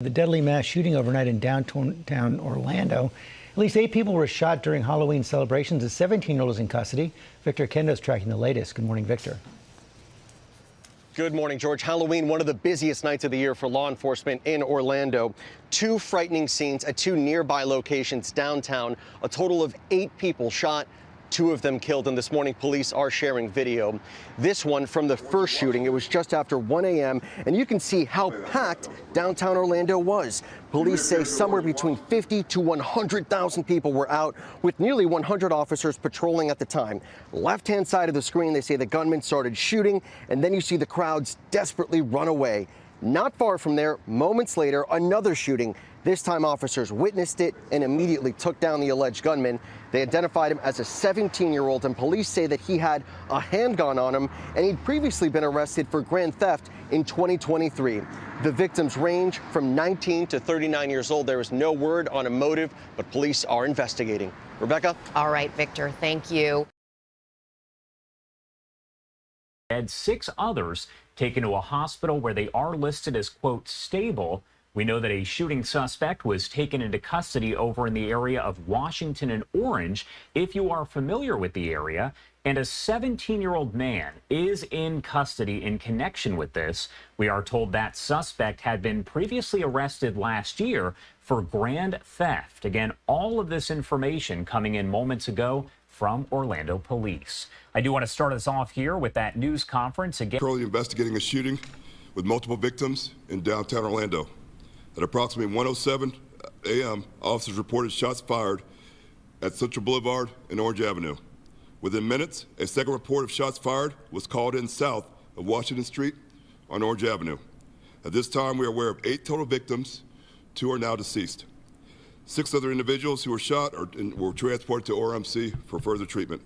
The deadly mass shooting overnight in downtown Orlando. At least 8 people were shot during Halloween celebrations. A 17-year-old is in custody. Victor Kendo is tracking the latest. Good morning, Victor. Good morning, George. Halloween, one of the busiest nights of the year for law enforcement in Orlando. 2 frightening scenes at 2 nearby locations downtown. A total of 8 people shot, 2 of them killed, and this morning police are sharing video. This one from the first shooting, it was just after 1 a.m., and you can see how packed downtown Orlando was. Police say somewhere between 50 to 100,000 people were out, with nearly 100 officers patrolling at the time. Left-hand side of the screen, they say the gunman started shooting, and then you see the crowds desperately run away. Not far from there, moments later, another shooting. This time, officers witnessed it and immediately took down the alleged gunman. They identified him as a 17-year-old, and police say that he had a handgun on him, and he'd previously been arrested for grand theft in 2023. The victims range from 19 to 39 years old. There is no word on a motive, but police are investigating. Rebecca? All right, Victor, thank you. Had 6 others taken to a hospital where they are listed as, quote, stable. We know that a shooting suspect was taken into custody over in the area of Washington and Orange, if you are familiar with the area. And a 17-year-old man is in custody in connection with this. We are told that suspect had been previously arrested last year for grand theft. Again, all of this information coming in moments ago from Orlando Police. I do want to start us off here with that news conference again. Currently investigating a shooting with multiple victims in downtown Orlando. At approximately 1:07 a.m., officers reported shots fired at Central Boulevard and Orange Avenue. Within minutes, a second report of shots fired was called in south of Washington Street on Orange Avenue. At this time, we are aware of 8 total victims. 2 are now deceased. 6 other individuals who were shot were transported to ORMC for further treatment.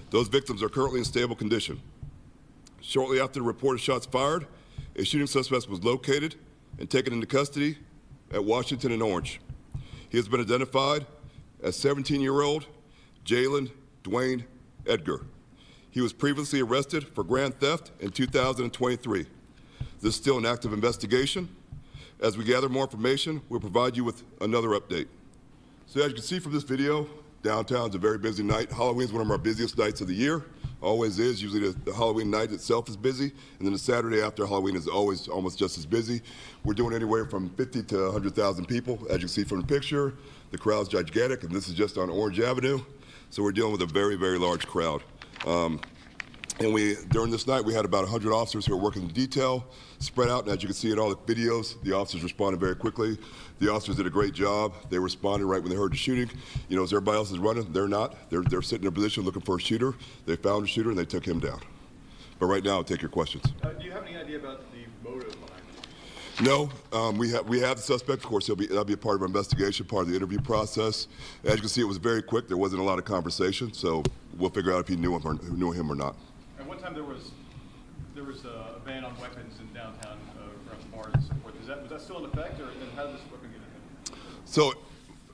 Those victims are currently in stable condition. Shortly after the report of shots fired, a shooting suspect was located and taken into custody at Washington and Orange. He has been identified as 17-year-old Jalen Dwayne Edgar. He was previously arrested for grand theft in 2023. This is still an active investigation. As we gather more information, we'll provide you with another update. So as you can see from this video, downtown's a very busy night. Halloween's one of our busiest nights of the year. Always is. Usually the Halloween night itself is busy, and then the Saturday after Halloween is always almost just as busy. We're doing anywhere from 50 to 100,000 people. As you can see from the picture, the crowd's gigantic, and this is just on Orange Avenue. So we're dealing with a very, very large crowd. And during this night, we had about 100 officers who were working in detail, spread out, and as you can see in all the videos, the officers responded very quickly. The officers did a great job. They responded right when they heard the shooting. You know, as everybody else is running, they're not. They're sitting in a position looking for a shooter. They found a shooter, and they took him down. But right now, I'll take your questions. Do you have any idea about the motive behind it? No, we have the suspect. Of course, that'll be a part of our investigation, part of the interview process. As you can see, it was very quick. There wasn't a lot of conversation, so we'll figure out if he knew him or not. At one time, there was a ban on weapons in downtown around bars and so forth. Was that still in effect, or how did this weapon get in? So,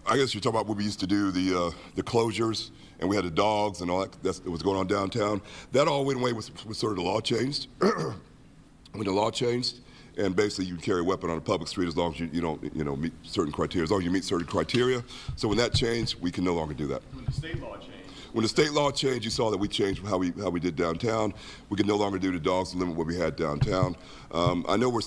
I guess you're talking about when we used to do the closures, and we had the dogs and all that. That was going on downtown. That all went away with sort of the law changed. When the law changed, and basically you can carry a weapon on a public street as long as you don't meet certain criteria. As long as you meet certain criteria. So when that changed, we can no longer do that. When the state law changed. When the state law changed, you saw that we changed how we did downtown. We can no longer do the dogs to limit what we had downtown. I know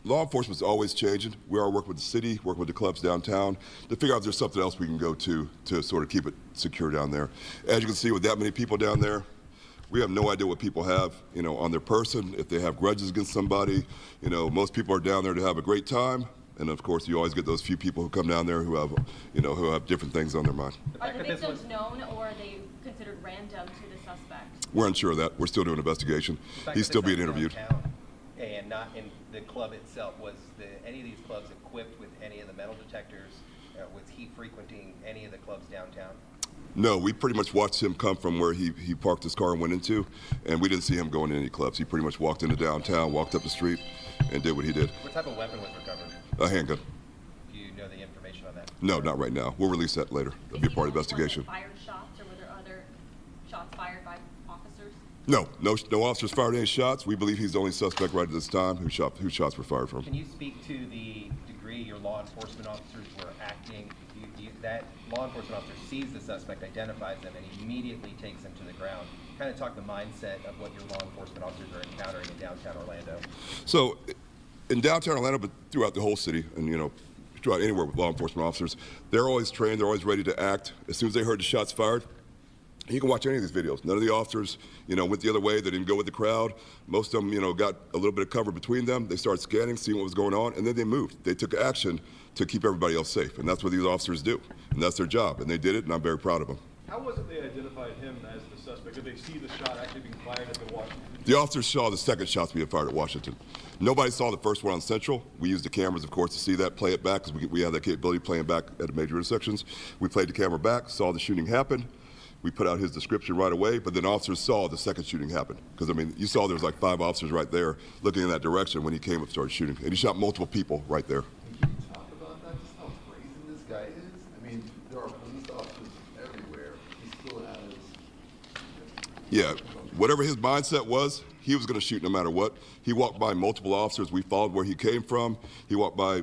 law enforcement's always changing. We are working with the city, working with the clubs downtown to figure out if there's something else we can go to sort of keep it secure down there. As you can see, with that many people down there, we have no idea what people have, on their person, if they have grudges against somebody. Most people are down there to have a great time. And of course, you always get those few people who come down there who have different things on their mind. Are the victims known, or are they considered random to the suspect? We're unsure of that. We're still doing an investigation. He's still being interviewed. And not in the club itself. Was any of these clubs equipped with any of the metal detectors? Was he frequenting any of the clubs downtown? No, we pretty much watched him come from where he parked his car and went into, and we didn't see him going to any clubs. He pretty much walked into downtown, walked up the street, and did what he did. What type of weapon was recovered? A handgun. Do you know the information on that? No, not right now. We'll release that later. It'll be a part of the investigation. Fired shots, or were there other shots fired by officers? No officers fired any shots. We believe he's the only suspect right at this time whose shots were fired from. Can you speak to the degree agree your law enforcement officers were acting, that law enforcement officer sees the suspect, identifies them, and immediately takes them to the ground. Kind of talk the mindset of what your law enforcement officers are encountering in downtown Orlando. So in downtown Atlanta, but throughout the whole city, and throughout anywhere with law enforcement officers, they're always trained, they're always ready to act. As soon as they heard the shots fired, you can watch any of these videos. None of the officers, went the other way. They didn't go with the crowd. Most of them, got a little bit of cover between them. They started scanning, seeing what was going on, and then they moved. They took action to keep everybody else safe, and that's what these officers do, and that's their job, and they did it, and I'm very proud of them. How was it they identified him as the suspect? Did they see the shot actually being fired at the Washington? The officers saw the second shots being fired at Washington. Nobody saw the first one on Central. We used the cameras, of course, to see that, play it back, because we have that capability playing back at major intersections. We played the camera back, saw the shooting happen. We put out his description right away, but then officers saw the second shooting happen. Because, you saw there was like 5 officers right there looking in that direction when he came up and started shooting. And he shot multiple people right there. Can you talk about that, just how brazen this guy is? There are police officers everywhere. He still has... Yeah, whatever his mindset was, he was going to shoot no matter what. He walked by multiple officers. We followed where he came from. He walked by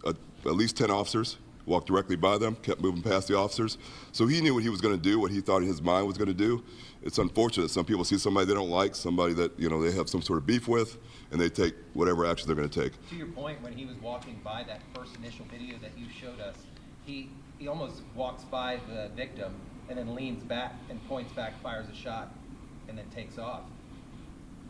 at least 10 officers. Walked directly by them, kept moving past the officers. So he knew what he was going to do, what he thought his mind was going to do. It's unfortunate. Some people see somebody they don't like, somebody that they have some sort of beef with, and they take whatever action they're going to take. To your point, when he was walking by that first initial video that you showed us, he almost walks by the victim and then leans back and points back, fires a shot, and then takes off.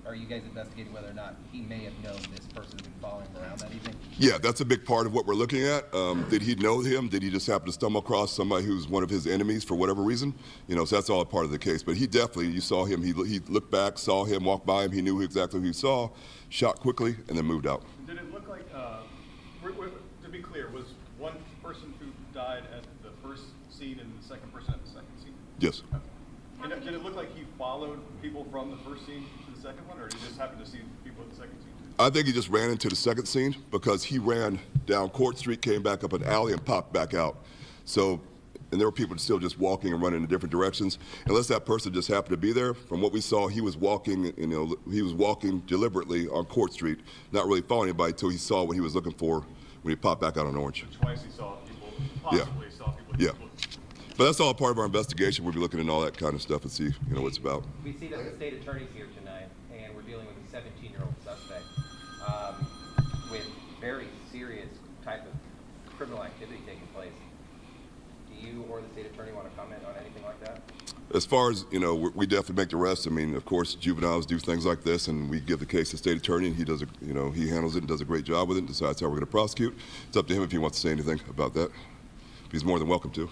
Are you guys investigating whether or not he may have known this person had been following him around that evening? Yeah, that's a big part of what we're looking at. Did he know him? Did he just happen to stumble across somebody who's one of his enemies for whatever reason? So that's all a part of the case. But he definitely, you saw him, he looked back, saw him, walked by him, he knew exactly who he saw, shot quickly, and then moved out. Did it look like, to be clear, was one person who died at the first scene and the second person at the second scene? Yes. Okay. And did it look like he followed people from the first scene to the second one, or did he just happen to see people at the second scene too? I think he just ran into the second scene because he ran down Court Street, came back up an alley, and popped back out. So, and there were people still just walking and running in different directions. Unless that person just happened to be there, from what we saw, he was walking, he was walking deliberately on Court Street, not really following anybody until he saw what he was looking for when he popped back out on Orange. Twice he saw people, possibly saw people. Yeah. But that's all part of our investigation. We'll be looking into all that kind of stuff and see, what it's about. We see that the state attorney's here tonight, and we're dealing with a 17-year-old suspect with very serious type of criminal activity taking place. Do you or the state attorney want to comment on anything like that? As far as, we definitely make the arrests. Of course, juveniles do things like this, and we give the case to the state attorney, and he does, he handles it and does a great job with it and decides how we're going to prosecute. It's up to him if he wants to say anything about that. He's more than welcome to.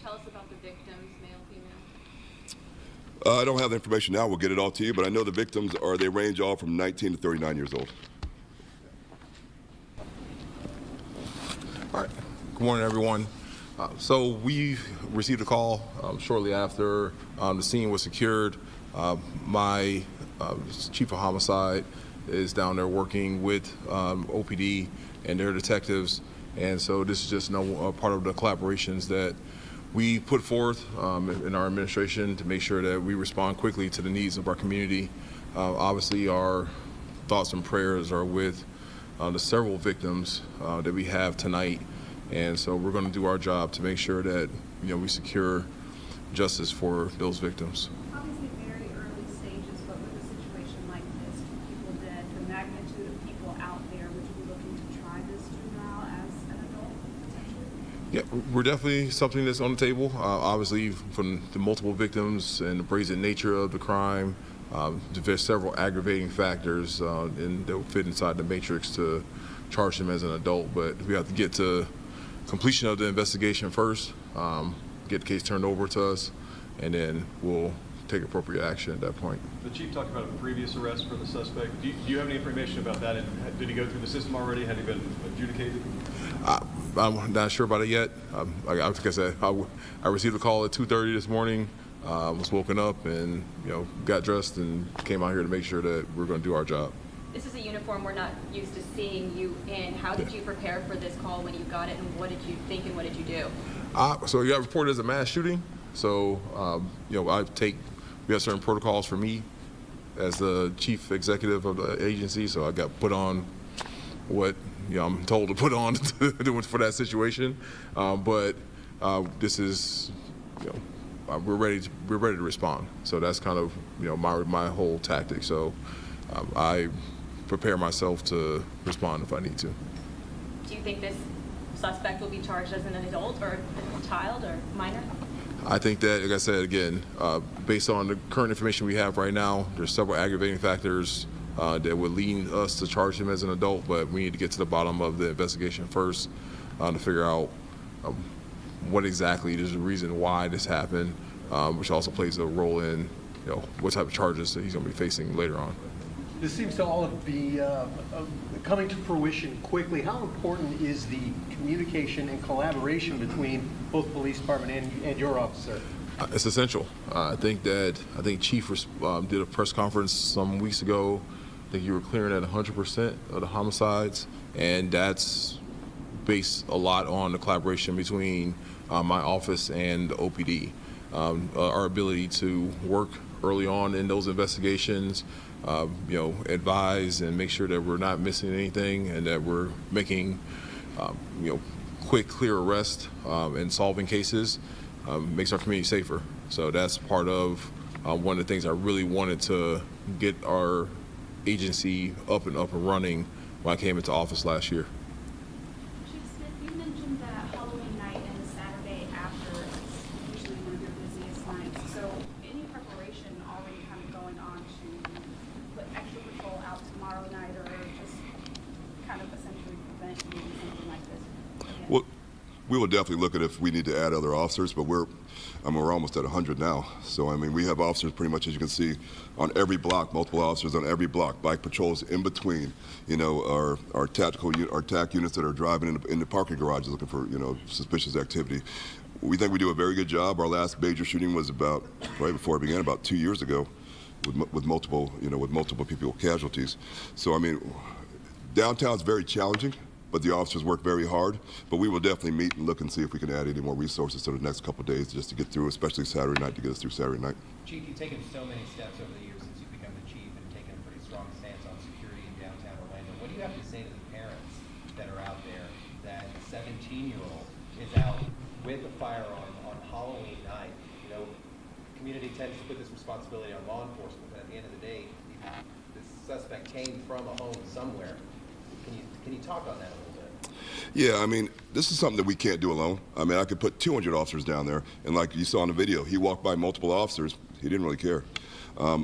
Tell us about the victims, male, female. I don't have the information now. We'll get it all to you, but I know the victims they range all from 19 to 39 years old. All right. Good morning, everyone. So we received a call shortly after the scene was secured. My chief of homicide is down there working with OPD and their detectives, and so this is just part of the collaborations that we put forth in our administration to make sure that we respond quickly to the needs of our community. Obviously, our thoughts and prayers are with the several victims that we have tonight, and so we're going to do our job to make sure that we secure justice for those victims. Obviously, very early stages, but with a situation like this, 2 people dead, the magnitude of people out there, would you be looking to try this juvenile as an adult potentially? Yeah, we're definitely something that's on the table. Obviously, from the multiple victims and the brazen nature of the crime, there's several aggravating factors that will fit inside the matrix to charge him as an adult. But we have to get to completion of the investigation first, get the case turned over to us, and then we'll take appropriate action at that point. The chief talked about a previous arrest for the suspect. Do you have any information about that? And did he go through the system already? Had he been adjudicated? I'm not sure about it yet. Like I said, I received a call at 2:30 this morning. Was woken up and got dressed and came out here to make sure that we're going to do our job. This is a uniform we're not used to seeing you in. How did you prepare for this call when you got it, and what did you think and what did you do? So you got reported as a mass shooting. So we have certain protocols for me as the chief executive of the agency. So I got put on what I'm told to put on for that situation. But this is, we're ready to respond. So that's kind of my whole tactic. So I prepare myself to respond if I need to. Do you think this suspect will be charged as an adult or a child or minor? I think that, like I said again, based on the current information we have right now, there's several aggravating factors that would lead us to charge him as an adult, but we need to get to the bottom of the investigation first to figure out what exactly is the reason why this happened, which also plays a role in what type of charges that he's going to be facing later on. This seems to all be coming to fruition quickly. How important is the communication and collaboration between both police department and your officer? It's essential. I think Chief did a press conference some weeks ago. I think you were clearing at 100% of the homicides, and that's based a lot on the collaboration between my office and the OPD. Our ability to work early on in those investigations, advise and make sure that we're not missing anything and that we're making, quick, clear arrests and solving cases makes our community safer. So that's part of one of the things I really wanted to get our agency up and running when I came into office last year. Chief Smith, you mentioned that Halloween night and the Saturday after is usually one of your busiest nights. So any preparation already kind of going on to put extra patrol out tomorrow night or just kind of essentially prevent something like this again? Well, we will definitely look at if we need to add other officers, but we're almost at 100 now. So, we have officers pretty much, as you can see, on every block, multiple officers on every block, bike patrols in between, our TAC units that are driving in the parking garages looking for, suspicious activity. We think we do a very good job. Our last major shooting was about, right before it began, about 2 years ago with multiple people casualties. So, downtown's very challenging, but the officers work very hard. But we will definitely meet and look and see if we can add any more resources to the next couple of days just to get through, especially Saturday night, to get us through Saturday night. Chief, you've taken so many steps over the years since you've become the chief and taken a pretty strong stance on security in downtown Orlando. What do you have to say to the parents that are out there that a 17-year-old is out with a firearm on Halloween night? The community tends to put this responsibility on law enforcement, but at the end of the day, this suspect came from a home somewhere. Can you talk on that a little bit? Yeah, this is something that we can't do alone. I could put 200 officers down there, and like you saw in the video, he walked by multiple officers. He didn't really care.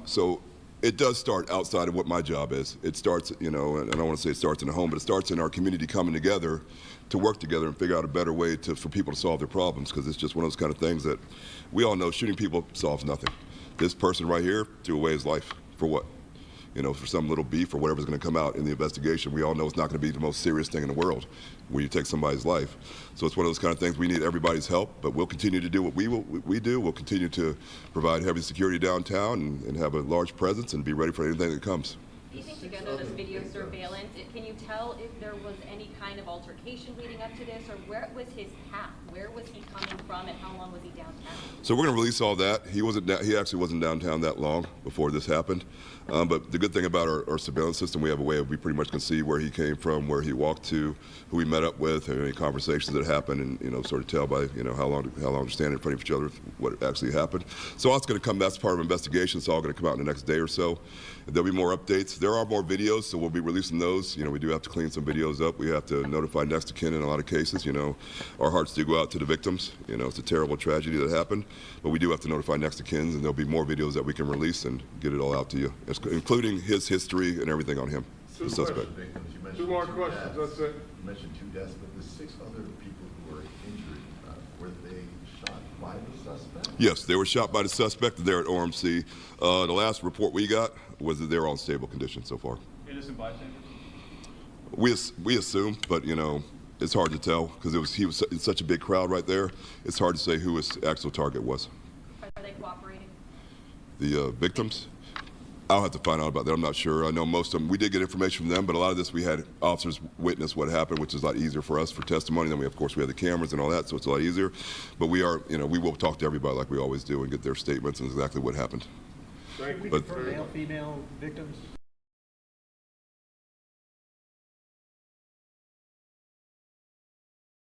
So it does start outside of what my job is. It starts, and I don't want to say it starts in the home, but it starts in our community coming together to work together and figure out a better way for people to solve their problems, because it's just one of those kind of things that we all know shooting people solves nothing. This person right here threw away his life. For what? For some little beef or whatever's going to come out in the investigation. We all know it's not going to be the most serious thing in the world when you take somebody's life. So it's one of those kind of things we need everybody's help, but we'll continue to do what we do. We'll continue to provide heavy security downtown and have a large presence and be ready for anything that comes. Do you think together this video surveillance, can you tell if there was any kind of altercation leading up to this, or where was his path? Where was he coming from, and how long was he downtown? So we're going to release all that. He actually wasn't downtown that long before this happened. But the good thing about our surveillance system, we have a way of, we pretty much can see where he came from, where he walked to, who he met up with, and any conversations that happened, and sort of tell by how long they're standing in front of each other what actually happened. So that's going to come. That's part of an investigation. It's all going to come out in the next day or so. There'll be more updates. There are more videos, so we'll be releasing those. We do have to clean some videos up. We have to notify next of kin in a lot of cases. Our hearts do go out to the victims. It's a terrible tragedy that happened, but we do have to notify next of kin, and there'll be more videos that we can release and get it all out to you, including his history and everything on him, the suspect. Two more questions, that's it. You mentioned 2 deaths, but the 6 other people who were injured, were they shot by the suspect? Yes, they were shot by the suspect there at ORMC. The last report we got was that they're all in stable condition so far. Innocent bystanders? We assume, but it's hard to tell because he was in such a big crowd right there. It's hard to say who his actual target was. Are they cooperating? The victims? I'll have to find out about that. I'm not sure. I know most of them. We did get information from them, but a lot of this we had officers witness what happened, which is a lot easier for us for testimony. Then of course, we had the cameras and all that, so it's a lot easier. But we will talk to everybody like we always do and get their statements and exactly what happened. Can we confirm male, female victims?